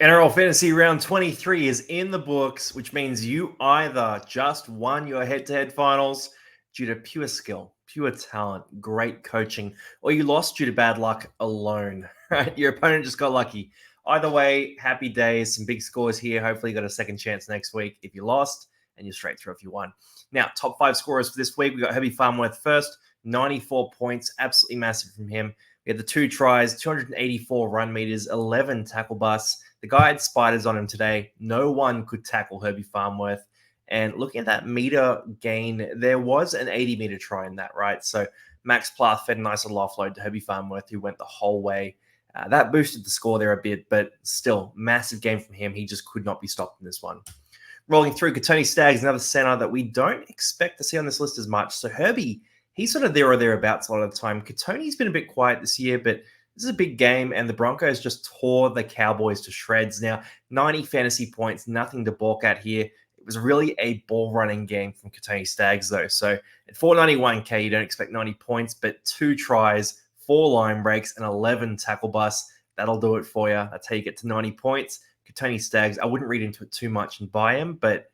NRL Fantasy round 23 is in the books, which means you either just won your head-to-head finals due to pure skill, pure talent, great coaching, or you lost due to bad luck alone, right? Your opponent just got lucky. Either way, happy days, some big scores here. Hopefully you got a second chance next week if you lost, and you're straight through if you won. Now, top 5 scorers for this week. We got Herbie Farmworth first, 94 points, absolutely massive from him. We had the 2 tries, 284 run meters, 11 tackle busts. The guy had spiders on him today. No one could tackle Herbie Farmworth. And looking at that meter gain, there was an 80-meter try in that, right? So Max Plath fed a nice little offload to Herbie Farmworth, who went the whole way. That boosted the score there a bit, but still, massive game from him. He just could not be stopped in this one. Rolling through, Tony Staggs, another center that we don't expect to see on this list as much. So Herbie, he's sort of there or thereabouts a lot of the time. Katoni's been a bit quiet this year, but this is a big game, and the Broncos just tore the Cowboys to shreds. Now, 90 fantasy points, nothing to balk at here. It was really a ball-running game from Tony Staggs, though. So at 491K, you don't expect 90 points, but 2 tries, 4 line breaks, and 11 tackle busts. That'll do it for you. That's how you get to 90 points. Tony Staggs, I wouldn't read into it too much and buy him, but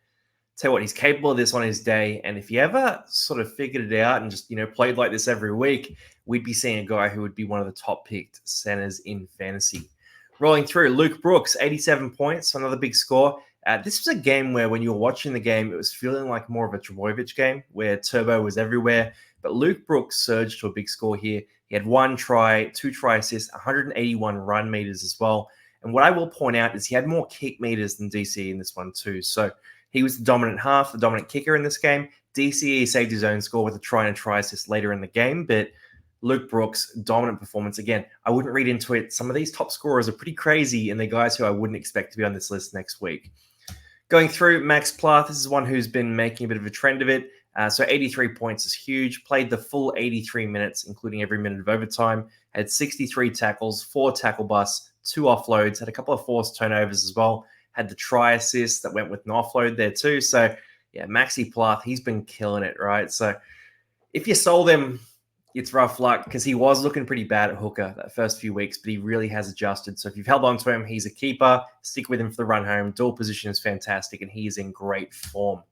tell you what, he's capable of this on his day. And if you ever sort of figured it out and just, played like this every week, we'd be seeing a guy who would be one of the top picked centers in fantasy. Rolling through, Luke Brooks, 87 points, another big score. This was a game where when you were watching the game, it was feeling like more of a Trbojevic game where Turbo was everywhere. But Luke Brooks surged to a big score here. He had 1 try, 2 try assists, 181 run meters as well. And what I will point out is he had more kick meters than DCE in this one too. So he was the dominant half, the dominant kicker in this game. DCE saved his own score with a try and a try assist later in the game, but Luke Brooks, dominant performance. Again, I wouldn't read into it. Some of these top scorers are pretty crazy, and they're guys who I wouldn't expect to be on this list next week. Going through, Max Plath, this is one who's been making a bit of a trend of it. So 83 points is huge. Played the full 83 minutes, including every minute of overtime. Had 63 tackles, 4 tackle busts, 2 offloads. Had a couple of forced turnovers as well. Had the try assist that went with an offload there too. So, yeah, Maxi Plath, he's been killing it, right? So if you sold him, it's rough luck because he was looking pretty bad at hooker that first few weeks, but he really has adjusted. So if you've held on to him, he's a keeper. Stick with him for the run home. Dual position is fantastic, and he is in great form.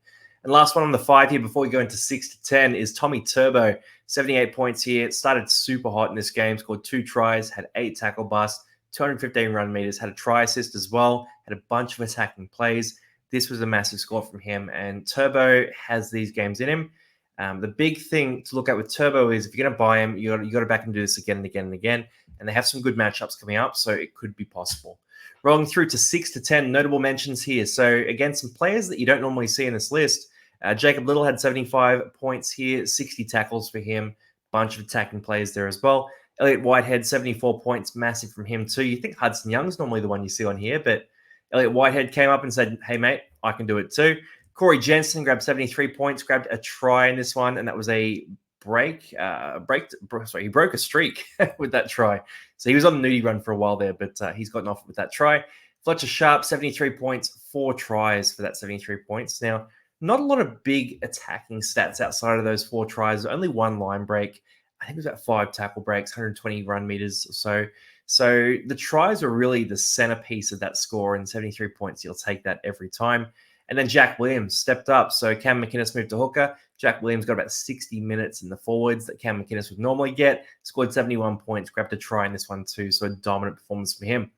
And last one on the 5 here before we go into 6 to 10 is Tommy Turbo, 78 points here. Started super hot in this game, scored 2 tries, had 8 tackle busts, 215 run meters, had a try assist as well, had a bunch of attacking plays. This was a massive score from him, and Turbo has these games in him. The big thing to look at with Turbo is if you're going to buy him, you got to back and do this again and again and again. And they have some good matchups coming up, so it could be possible. Rolling through to 6 to 10, notable mentions here. So again, some players that you don't normally see in this list. Jacob Little had 75 points here, 60 tackles for him, bunch of attacking plays there as well. Elliot Whitehead, 74 points, massive from him too. You think Hudson Young's normally the one you see on here, but Elliot Whitehead came up and said, hey, mate, I can do it too. Corey Jensen grabbed 73 points, grabbed a try in this one, and that was a break. He broke a streak with that try. So he was on the nudie run for a while there, but he's gotten off with that try. Fletcher Sharp, 73 points, 4 tries for that 73 points. Now, not a lot of big attacking stats outside of those 4 tries. Only 1 line break. I think it was about 5 tackle breaks, 120 run meters or so. So the tries were really the centerpiece of that score, and 73 points, you'll take that every time. And then Jack Williams stepped up. So Cam McInnes moved to hooker. Jack Williams got about 60 minutes in the forwards that Cam McInnes would normally get. Scored 71 points, grabbed a try in this one too. So a dominant performance from him.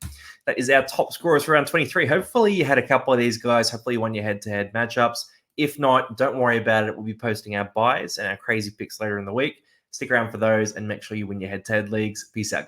That is our top scorers for round 23. Hopefully you had a couple of these guys. Hopefully you won your head-to-head matchups. If not, don't worry about it. We'll be posting our buys and our crazy picks later in the week. Stick around for those and make sure you win your head-to-head leagues. Peace out.